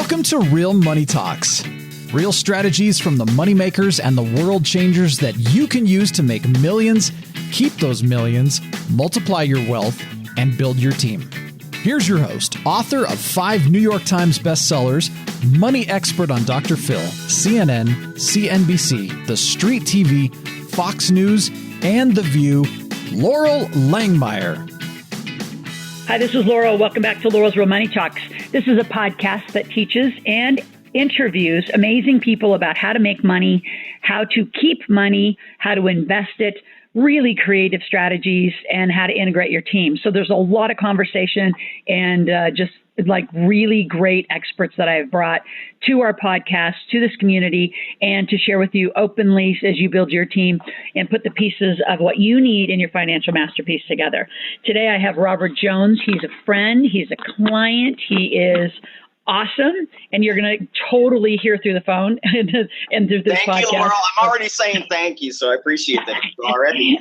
Welcome to Real Money Talks. Real strategies from the moneymakers and the world changers that you can use to make millions, keep those millions, multiply your wealth, and build your team. Here's your host, author of 5 New York Times bestsellers, money expert on Dr. Phil, CNN, CNBC, The Street TV, Fox News, and The View, Laurel Langmeyer. Hi, this is Laurel. Welcome back to Laurel's Real Money Talks. This is a podcast that teaches and interviews amazing people about how to make money, how to keep money, how to invest it, really creative strategies, and how to integrate your team. So there's a lot of conversation and just like really great experts that I've brought to our podcast, to this community, and to share with you openly as you build your team and put the pieces of what you need in your financial masterpiece together. Today, I have Robert Jones. He's a friend. He's a client. He is awesome. And you're going to totally hear through the phone and through this podcast. Thank you, Laurel. I'm already saying thank you, so I appreciate that already.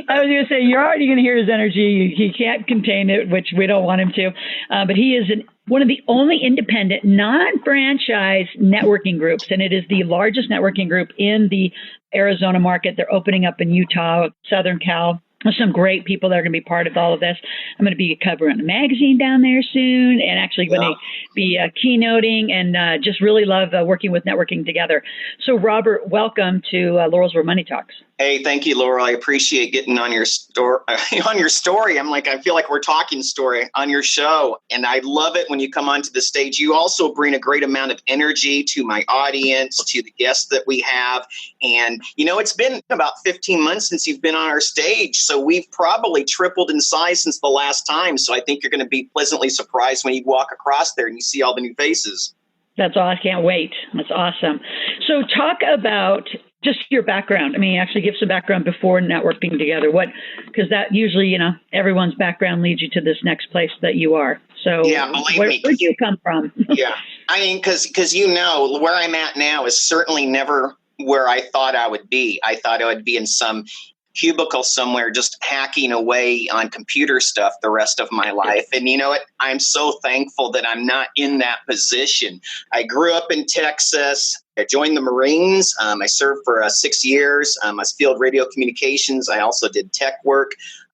I was going to say, you're already going to hear his energy. He can't contain it, which we don't want him to. But he is one of the only independent, non-franchise networking groups, and it is the largest networking group in the Arizona market. They're opening up in Utah, Southern Cal. There's some great people that are going to be part of all of this. I'm going to be covering a magazine down there soon and actually going to be keynoting and just really love working with networking together. So, Robert, welcome to Laurel's Real Money Talks. Hey, thank you, Laurel. I appreciate getting on your story. I feel like we're talking story on your show. And I love it when you come onto the stage. You also bring a great amount of energy to my audience, to the guests that we have. And, it's been about 15 months since you've been on our stage. So we've probably tripled in size since the last time. So I think you're going to be pleasantly surprised when you walk across there and you see all the new faces. That's all. I can't wait. That's awesome. So talk about just your background. Actually give some background before networking together. Because that usually, everyone's background leads you to this next place that you are. So yeah, where'd you come from? Yeah. Because where I'm at now is certainly never where I thought I would be. I thought I would be in some cubicle somewhere just hacking away on computer stuff the rest of my life. And you know what? I'm so thankful that I'm not in that position. I grew up in Texas. I joined the Marines. I served for 6 years. I was field radio communications. I also did tech work.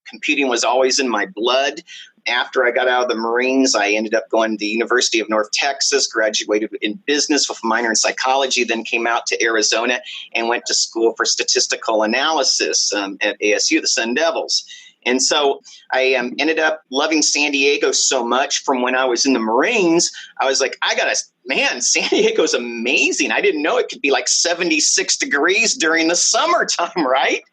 Computing was always in my blood. After I got out of the Marines, I ended up going to the University of North Texas, graduated in business with a minor in psychology, then came out to Arizona and went to school for statistical analysis at ASU, the Sun Devils. And so I ended up loving San Diego so much from when I was in the Marines. I was like, San Diego's amazing. I didn't know it could be like 76 degrees during the summertime, right?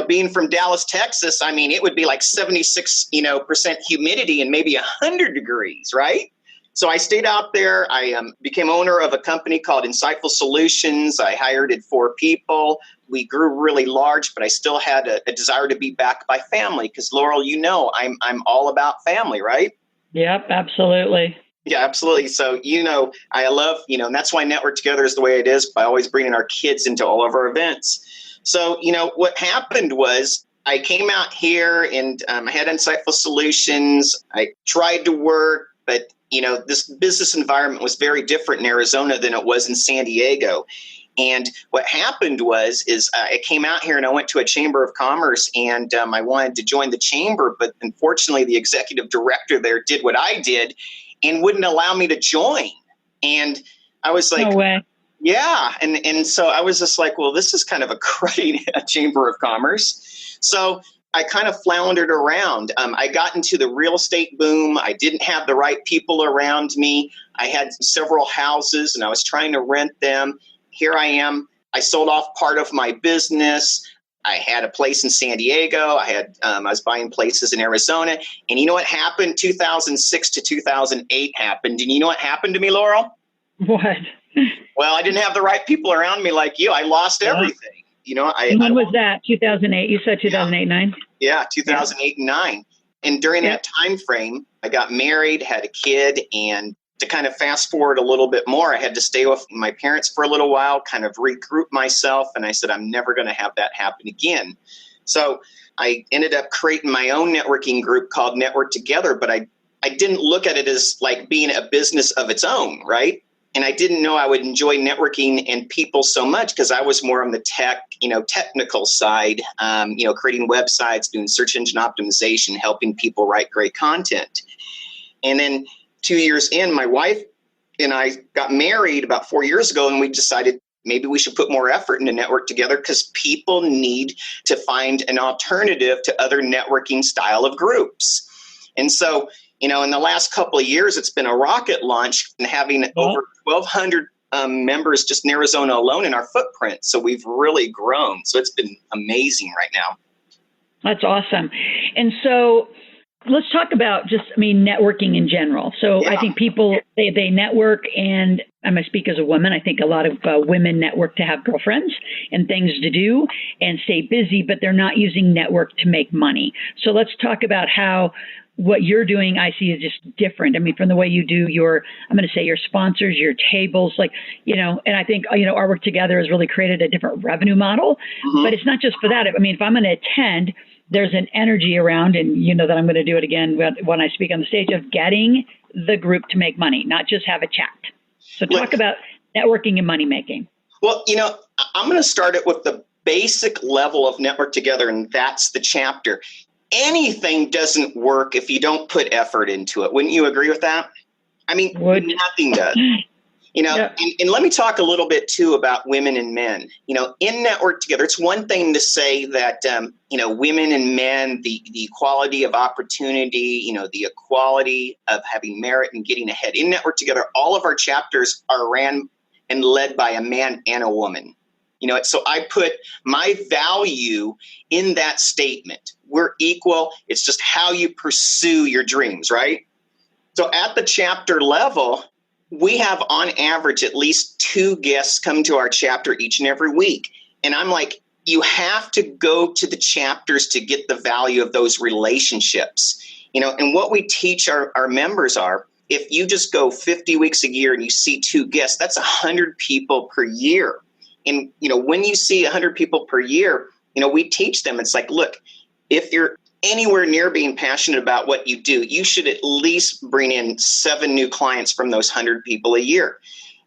Being from Dallas, Texas, it would be like 76, percent humidity and maybe 100 degrees, right? So I stayed out there. I became owner of a company called Insightful Solutions. I hired 4 people. We grew really large, but I still had a desire to be backed by family because, Laurel, I'm all about family, right? Yep, absolutely. Yeah, absolutely. So, I love, and that's why Network Together is the way it is, by always bringing our kids into all of our events. So, what happened was I came out here and I had Insightful Solutions. I tried to work, but, this business environment was very different in Arizona than it was in San Diego. And what happened was I came out here and I went to a chamber of commerce and I wanted to join the chamber. But unfortunately, the executive director there did what I did and wouldn't allow me to join. And I was like, no way. Yeah. And so I was just like, well, this is kind of a cruddy chamber of commerce. So I kind of floundered around. I got into the real estate boom. I didn't have the right people around me. I had several houses and I was trying to rent them. Here I am. I sold off part of my business. I had a place in San Diego. I was buying places in Arizona. And you know what happened? 2006 to 2008 happened. And you know what happened to me, Laurel? What? Well, I didn't have the right people around me like you. I lost everything. When was that? 2008? You said 2008, 9? Yeah, 2008 and 9. And during that time frame, I got married, had a kid, and to kind of fast forward a little bit more, I had to stay with my parents for a little while, kind of regroup myself. And I said, I'm never going to have that happen again. So I ended up creating my own networking group called Network Together, but I didn't look at it as like being a business of its own, right? And I didn't know I would enjoy networking and people so much because I was more on the technical side, creating websites, doing search engine optimization, helping people write great content. And then 2 years in, my wife and I got married about 4 years ago, and we decided maybe we should put more effort into Network Together because people need to find an alternative to other networking style of groups. And so, in the last couple of years, it's been a rocket launch and having over 1,200 members just in Arizona alone in our footprint. So we've really grown. So it's been amazing right now. That's awesome. And so let's talk about networking in general. So I think people, they network, and I might speak as a woman. I think a lot of women network to have girlfriends and things to do and stay busy, but they're not using network to make money. So let's talk about how what you're doing, I see, is just different. I mean, from the way you do your sponsors, your tables, and I think, our work together has really created a different revenue model, but it's not just for that. I mean, if I'm going to attend, there's an energy around, and that I'm going to do it again when I speak on the stage, of getting the group to make money, not just have a chat. So talk about networking and money making. Well, I'm going to start it with the basic level of Network Together, and that's the chapter. Anything doesn't work if you don't put effort into it. Wouldn't you agree with that? I mean, nothing does. And let me talk a little bit too about women and men. In Network Together, it's one thing to say that, women and men, the equality of opportunity, the equality of having merit and getting ahead. In Network Together, all of our chapters are ran and led by a man and a woman. So I put my value in that statement. We're equal. It's just how you pursue your dreams, right? So at the chapter level, we have on average at least 2 guests come to our chapter each and every week. And I'm like, you have to go to the chapters to get the value of those relationships. And what we teach our members are, if you just go 50 weeks a year and you see 2 guests, that's 100 people per year. And, when you see 100 people per year, we teach them, it's like, look, if you're anywhere near being passionate about what you do, you should at least bring in 7 new clients from those 100 people a year.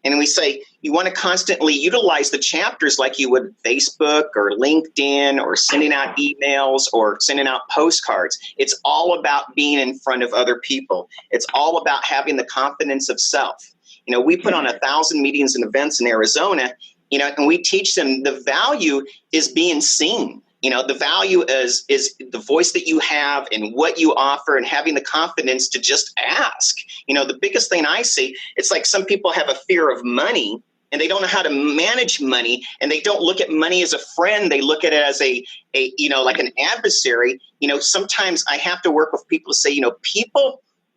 And we say, you want to constantly utilize the chapters like you would Facebook or LinkedIn or sending out emails or sending out postcards. It's all about being in front of other people. It's all about having the confidence of self. We put on 1,000 meetings and events in Arizona, and we teach them the value is being seen. The value is the voice that you have and what you offer and having the confidence to just ask. The biggest thing I see, it's like some people have a fear of money and they don't know how to manage money, and they don't look at money as a friend. They look at it as like an adversary. Sometimes I have to work with people to say,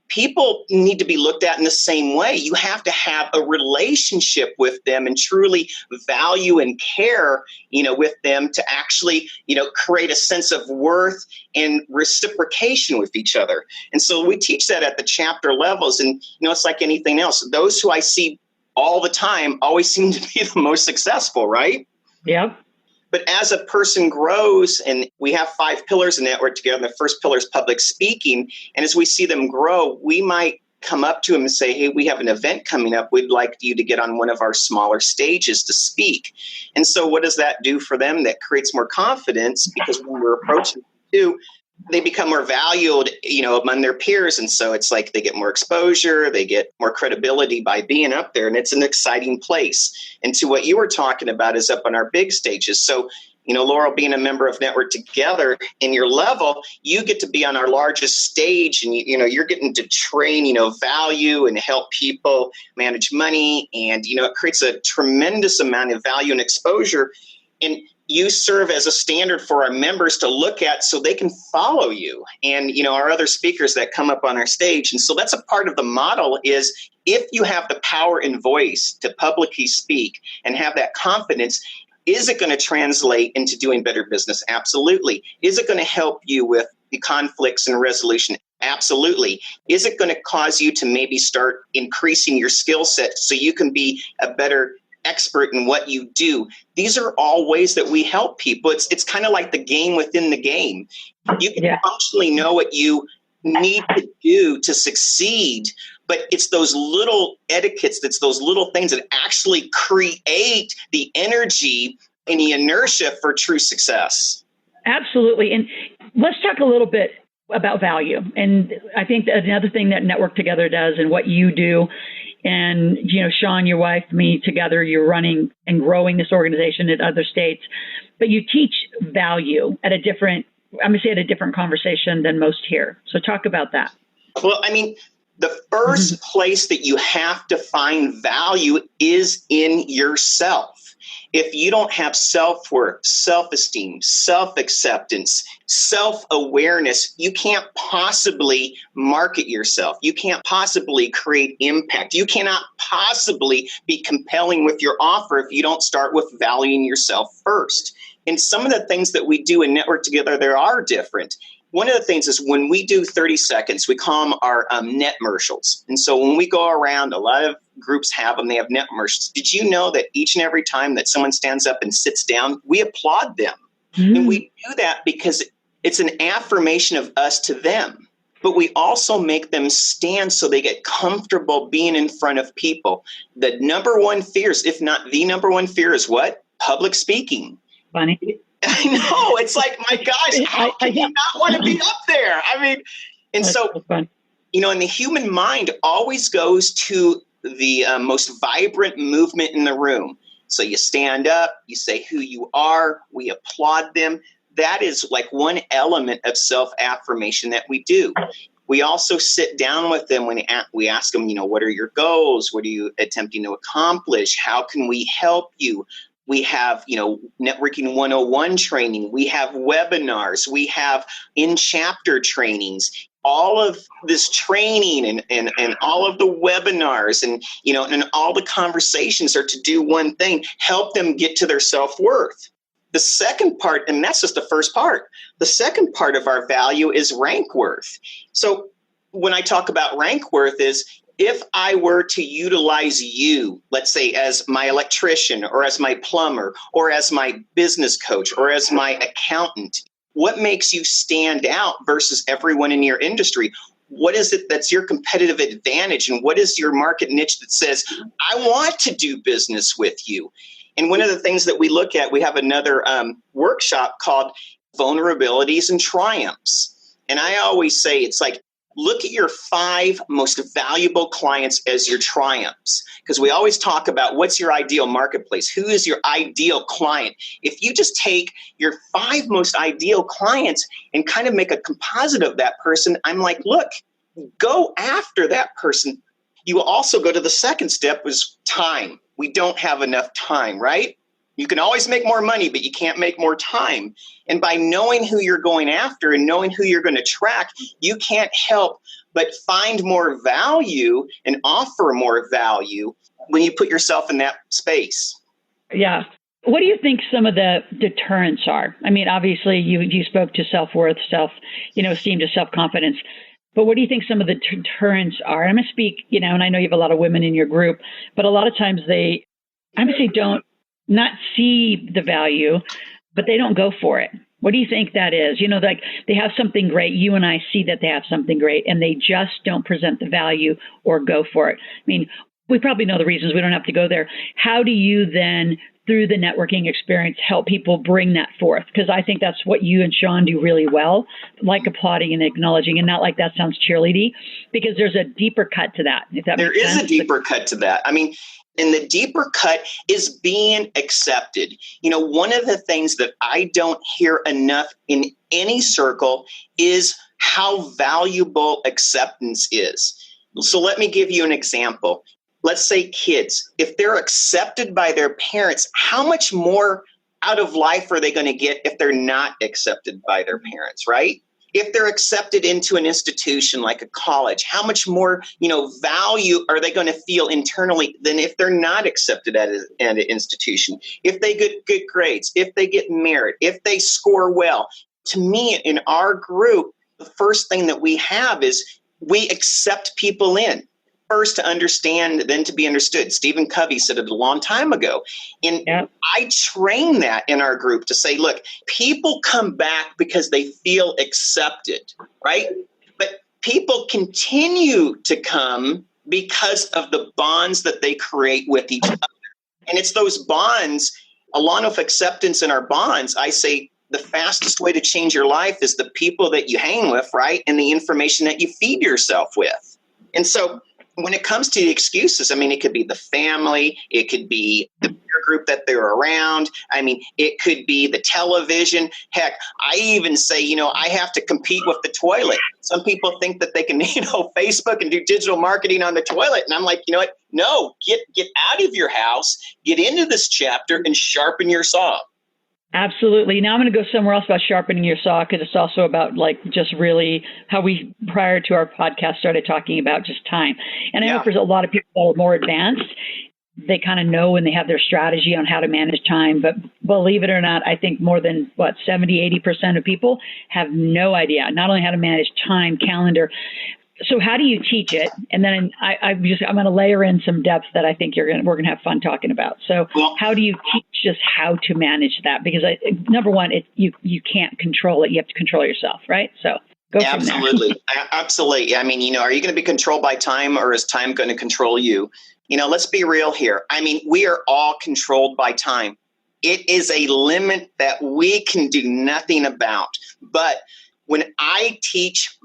people need to be looked at in the same way. You have to have a relationship with them and truly value and care, with them to actually, create a sense of worth and reciprocation with each other. And so we teach that at the chapter levels. And, it's like anything else. Those who I see all the time always seem to be the most successful, right? Yeah. But as a person grows, and we have 5 pillars in Network Together, the first pillar is public speaking. And as we see them grow, we might come up to them and say, hey, we have an event coming up. We'd like you to get on one of our smaller stages to speak. And so what does that do for them? That creates more confidence, because when we're approaching them, they become more valued, among their peers. And so it's like they get more exposure, they get more credibility by being up there, and it's an exciting place. And to what you were talking about is up on our big stages. So, Laurel, being a member of Network Together, in your level, you get to be on our largest stage, and you're getting to train, value and help people manage money. And, it creates a tremendous amount of value and exposure. And you serve as a standard for our members to look at so they can follow you and, our other speakers that come up on our stage. And so that's a part of the model is if you have the power and voice to publicly speak and have that confidence, is it going to translate into doing better business? Absolutely. Is it going to help you with the conflicts and resolution? Absolutely. Is it going to cause you to maybe start increasing your skill set so you can be a better expert in what you do? These are all ways that we help people. It's kind of like the game within the game. You can functionally know what you need to do to succeed, But it's those little etiquettes, it's those little things that actually create the energy and the inertia for true success. Absolutely. And let's talk a little bit about value. And I think that another thing that Network Together does and what you do, and, Sean, your wife, me together, you're running and growing this organization in other states, but you teach value at a different conversation than most here. So talk about that. Well, I mean, the first place that you have to find value is in yourself. If you don't have self-worth, self-esteem, self-acceptance, self-awareness, you can't possibly market yourself. You can't possibly create impact. You cannot possibly be compelling with your offer if you don't start with valuing yourself first. And some of the things that we do in Network Together, there are different. One of the things is when we do 30 seconds, we call them our netmercials. And so when we go around, a lot of groups have them, they have netmercials. Did you know that each and every time that someone stands up and sits down, we applaud them? And we do that because it's an affirmation of us to them. But we also make them stand so they get comfortable being in front of people. The number one fears, if not the number one fear, is what? Public speaking. Funny. I know. It's like, my gosh, how can you not want to be up there? I mean, and that's so fun. And the human mind always goes to the most vibrant movement in the room. So you stand up, you say who you are, we applaud them. That is like one element of self-affirmation that we do. We also sit down with them when we ask them, what are your goals? What are you attempting to accomplish? How can we help you? We have, Networking 101 training. We have webinars. We have in-chapter trainings. All of this training and all of the webinars and all the conversations are to do one thing, help them get to their self-worth. The second part, and that's just the first part, the second part of our value is rank worth. So when I talk about rank worth is, if I were to utilize you, let's say as my electrician or as my plumber or as my business coach or as my accountant, what makes you stand out versus everyone in your industry? What is it that's your competitive advantage? And what is your market niche that says, I want to do business with you? And one of the things that we look at, we have another workshop called Vulnerabilities and Triumphs. And I always say, it's like, look at your 5 most valuable clients as your triumphs, because we always talk about what's your ideal marketplace. Who is your ideal client? If you just take your 5 most ideal clients and kind of make a composite of that person, I'm like, look, go after that person. You will also go to the second step, was time. We don't have enough time, right? You can always make more money, but you can't make more time. And by knowing who you're going after and knowing who you're going to track, you can't help but find more value and offer more value when you put yourself in that space. Yeah. What do you think some of the deterrents are? I mean, obviously you spoke to self-worth, esteem, to self-confidence. But what do you think some of the deterrents are? I'm going to speak, and I know you have a lot of women in your group, but a lot of times they obviously don't not see the value, but they don't go for it. What do you think that is? Like they have something great. You and I see that they have something great and they just don't present the value or go for it. I mean, we probably know the reasons. We don't have to go there. How do you then, through the networking experience, help people bring that forth? Because I think that's what you and Sean do really well, like applauding and acknowledging, and not like that sounds cheerleady, because there's a deeper cut to that. If that there makes is sense. A deeper cut to that. I mean, and the deeper cut is being accepted. One of the things that I don't hear enough in any circle is how valuable acceptance is. So let me give you an example. Let's say kids, if they're accepted by their parents, how much more out of life are they going to get if they're not accepted by their parents, right? If they're accepted into an institution like a college, how much more, value are they going to feel internally than if they're not accepted at an institution? If they get good grades, if they get merit, if they score well. To me, in our group, the first thing that we have is we accept people in. First to understand, then to be understood. Stephen Covey said it a long time ago. And I train that in our group to say, look, people come back because they feel accepted, right? But people continue to come because of the bonds that they create with each other. And it's those bonds, along with acceptance in our bonds, I say the fastest way to change your life is the people that you hang with, right? And the information that you feed yourself with. And so when it comes to the excuses, I mean, it could be the family, it could be the peer group that they're around. I mean, it could be the television. Heck, I even say, I have to compete with the toilet. Some people think that they can, Facebook and do digital marketing on the toilet. And I'm like, you know what? No, get out of your house, get into this chapter and sharpen your saw. Absolutely. Now I'm going to go somewhere else about sharpening your saw, because it's also about just really how we, prior to our podcast, started talking about just time. And I know for a lot of people that are more advanced, they kind of know and they have their strategy on how to manage time. But believe it or not, I think more than 70, 80% of people have no idea, not only how to manage time, calendar. So how do you teach it? And then I'm going to layer in some depth that I think we're going to have fun talking about. So how do you teach just how to manage that? Because number one, you can't control it. You have to control yourself, right? So go from there. Absolutely. I mean, are you going to be controlled by time, or is time going to control you? Let's be real here. I mean, we are all controlled by time. It is a limit that we can do nothing about. But when I teach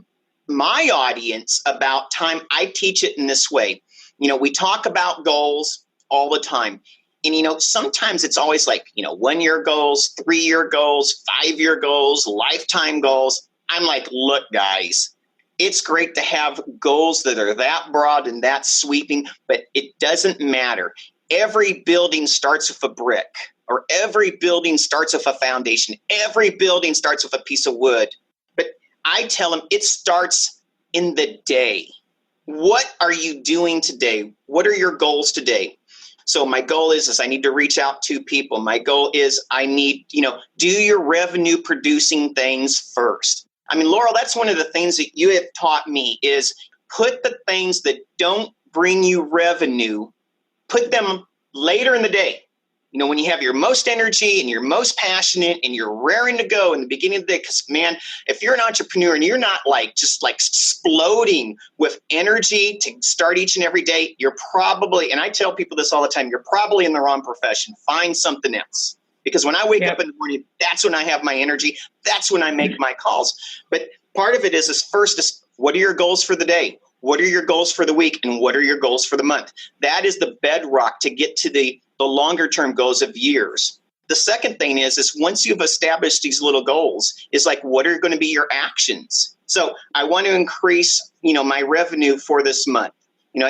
my audience about time, I teach it in this way. We talk about goals all the time. And, sometimes it's always 1-year goals, 3-year goals, 5-year goals, lifetime goals. I'm like, look, guys, it's great to have goals that are that broad and that sweeping, but it doesn't matter. Every building starts with a brick, or every building starts with a foundation. Every building starts with a piece of wood. I tell them it starts in the day. What are you doing today? What are your goals today? So my goal is I need to reach out to people. My goal is I need, do your revenue producing things first. I mean, Laurel, that's one of the things that you have taught me is put the things that don't bring you revenue, put them later in the day. When you have your most energy and you're most passionate and you're raring to go in the beginning of the day, because man, if you're an entrepreneur and you're not just exploding with energy to start each and every day, you're probably, and I tell people this all the time, you're probably in the wrong profession. Find something else. Because when I wake up in the morning, that's when I have my energy. That's when I make my calls. But part of it is first, what are your goals for the day? What are your goals for the week? And what are your goals for the month? That is the bedrock to get to the longer term goals of years. The second thing is once you've established these little goals, is what are going to be your actions? So I want to increase, my revenue for this month.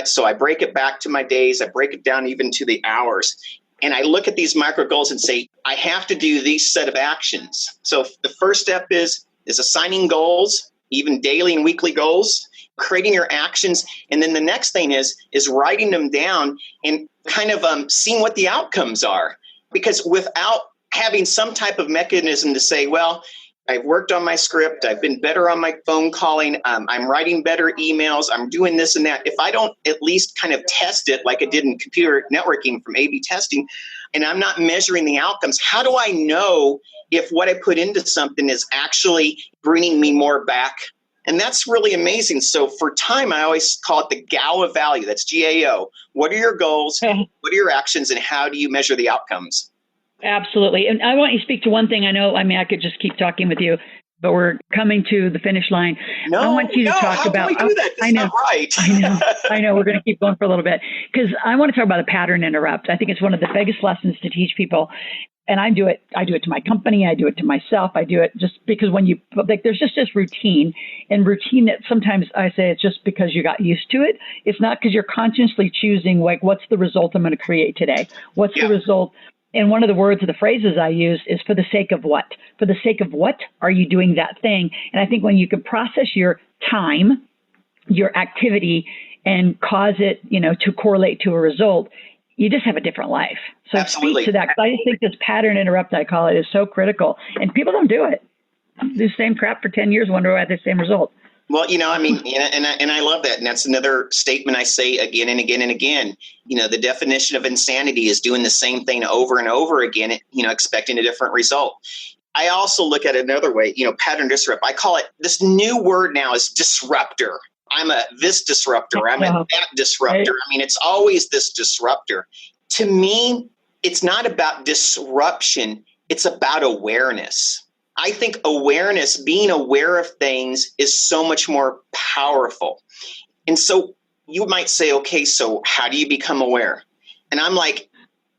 So I break it back to my days. I break it down even to the hours. And I look at these micro goals and say, I have to do these set of actions. So the first step is assigning goals, even daily and weekly goals, creating your actions. And then the next thing is writing them down and kind of seeing what the outcomes are. Because without having some type of mechanism to say, well, I've worked on my script, I've been better on my phone calling, I'm writing better emails, I'm doing this and that. If I don't at least kind of test it like I did in computer networking from A/B testing, and I'm not measuring the outcomes, how do I know if what I put into something is actually bringing me more back? And that's really amazing. So for time, I always call it the GAO of value. That's GAO. What are your goals? What are your actions? And how do you measure the outcomes? Absolutely. And I want you to speak to one thing. I could just keep talking with you, but we're coming to the finish line. I want you to talk about. How can we do that? That's not right. I know. We're going to keep going for a little bit because I want to talk about a pattern interrupt. I think it's one of the biggest lessons to teach people. And I do it to my company. I do it to myself. I do it just because when you there's just this routine and routine that sometimes I say it's just because you got used to it. It's not because you're consciously choosing what's the result I'm going to create today? What's the result? And one of the words or the phrases I use is for the sake of what? For the sake of what are you doing that thing? And I think when you can process your time, your activity, and cause it, to correlate to a result, you just have a different life. So Absolutely. Speak to that. Because I just think this pattern interrupt, I call it, is so critical. And people don't do it. Do the same crap for 10 years, wonder why I have the same result. Well, and I love that. And that's another statement I say again and again and again. The definition of insanity is doing the same thing over and over again, expecting a different result. I also look at it another way, pattern disrupt. I call it, this new word now is disruptor. this disruptor. I'm a that disruptor. I mean, it's always this disruptor. To me, it's not about disruption. It's about awareness. I think awareness, being aware of things, is so much more powerful. And so you might say, okay, so how do you become aware? And I'm like,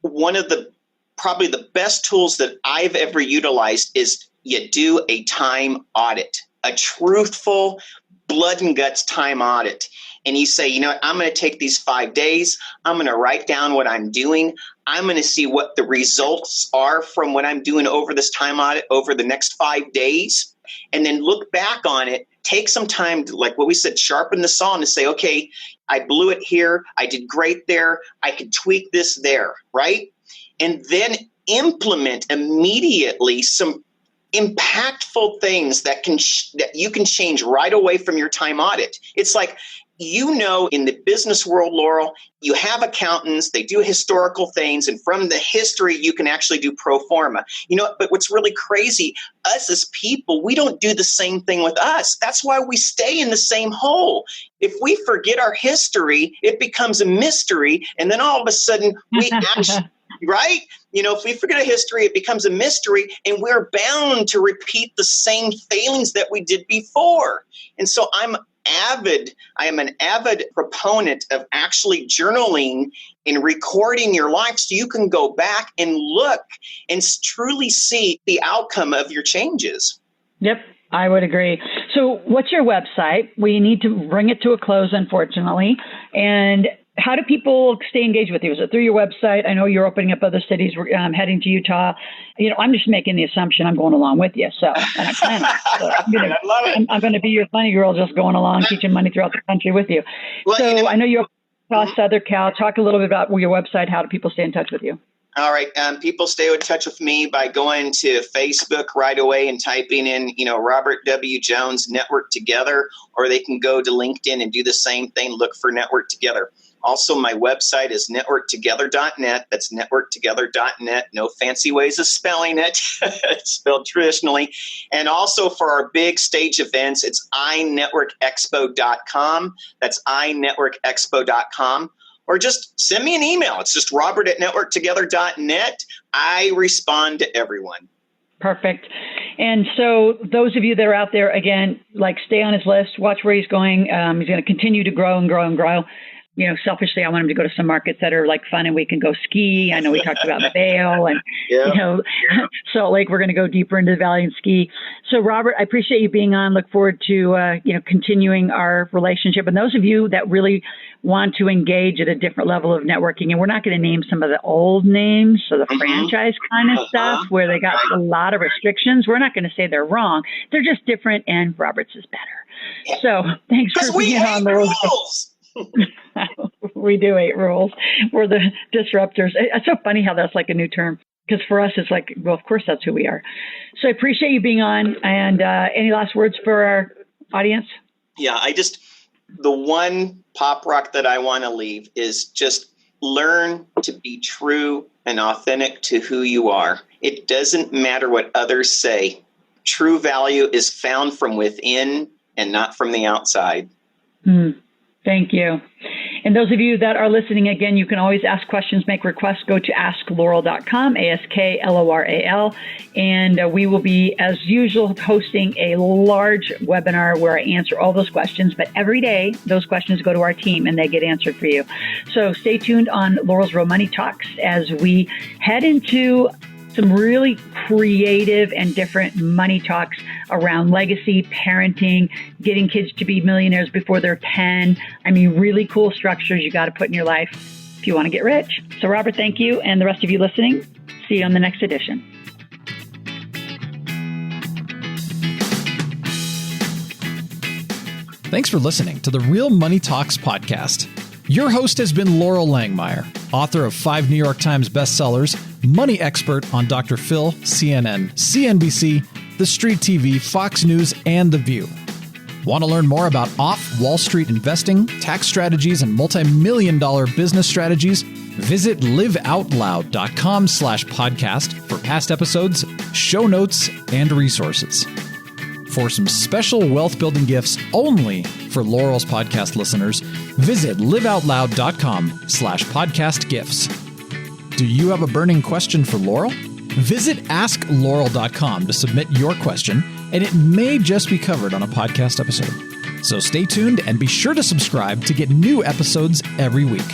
one of the probably the best tools that I've ever utilized is you do a time audit, a truthful blood and guts time audit. And you say, you know what, I'm going to take these 5 days. I'm going to write down what I'm doing. I'm going to see what the results are from what I'm doing over this time audit over the next 5 days. And then look back on it. Take some time to, like what we said, sharpen the saw and to say, okay, I blew it here. I did great there. I could tweak this there, right? And then implement immediately some impactful things that you can change right away from your time audit. It's like, you know, in the business world, Laurel, you have accountants, they do historical things, and from the history, you can actually do pro forma. You know, but what's really crazy, us as people, we don't do the same thing with us. That's why we stay in the same hole. If we forget our history, it becomes a mystery, and then all of a sudden, we actually, right? You know, if we forget a history, it becomes a mystery, and we're bound to repeat the same failings that we did before. And so I am an avid proponent of actually journaling and recording your life so you can go back and look and truly see the outcome of your changes. Yep, I would agree. So what's your website? We need to bring it to a close, unfortunately. And how do people stay engaged with you? Is it through your website? I know you're opening up other cities, heading to Utah. You know, I'm just making the assumption I'm going along with you. So, and I plan it. So I'm going to be your funny girl, just going along, teaching money throughout the country with you. Well, so you know, I know you're across Southern Cal. Talk a little bit about your website. How do people stay in touch with you? All right. People stay in touch with me by going to Facebook right away and typing in, you know, Robert W. Jones Network Together, or they can go to LinkedIn and do the same thing. Look for Network Together. Also, my website is networktogether.net. That's networktogether.net. No fancy ways of spelling it. It's spelled traditionally. And also for our big stage events, it's inetworkexpo.com. That's inetworkexpo.com. Or just send me an email. It's just robert@networktogether.net. I respond to everyone. Perfect. And so those of you that are out there, again, like stay on his list, watch where he's going. He's going to continue to grow and grow and grow. You know, selfishly, I want him to go to some markets that are like fun and we can go ski. I know we talked about Vail and, you know, Salt Lake. We're going to go deeper into the valley and ski. So, Robert, I appreciate you being on. Look forward to, continuing our relationship. And those of you that really want to engage at a different level of networking, and we're not going to name some of the old names, so the franchise kind of stuff where they got a lot of restrictions. We're not going to say they're wrong. They're just different, and Robert's is better. So thanks for being on the rules. We do 8 rules. We're the disruptors. It's so funny how that's like a new term, because for us, it's like, well, of course, that's who we are. So I appreciate you being on. And any last words for our audience? Yeah, the one pop rock that I want to leave is just learn to be true and authentic to who you are. It doesn't matter what others say. True value is found from within and not from the outside. Thank you. And those of you that are listening, again, you can always ask questions, make requests, go to asklaurel.com, ASKLORAL, and we will be, as usual, hosting a large webinar where I answer all those questions. But every day, those questions go to our team and they get answered for you. So stay tuned on Laurel's Real Money Talks as we head into some really creative and different money talks around legacy, parenting, getting kids to be millionaires before they're 10. I mean, really cool structures you got to put in your life if you want to get rich. So, Robert, thank you. And the rest of you listening, see you on the next edition. Thanks for listening to the Real Money Talks podcast. Your host has been Laurel Langmeyer, author of 5 New York Times bestsellers, money expert on Dr. Phil, CNN, CNBC, The Street TV, Fox News, and The View. Want to learn more about off-Wall Street investing, tax strategies, and multi-million-dollar business strategies? Visit liveoutloud.com/podcast for past episodes, show notes, and resources. For some special wealth building gifts only for Laurel's podcast listeners, visit liveoutloud.com/podcast gifts. Do you have a burning question for Laurel? Visit asklaurel.com to submit your question, and it may just be covered on a podcast episode. So stay tuned and be sure to subscribe to get new episodes every week.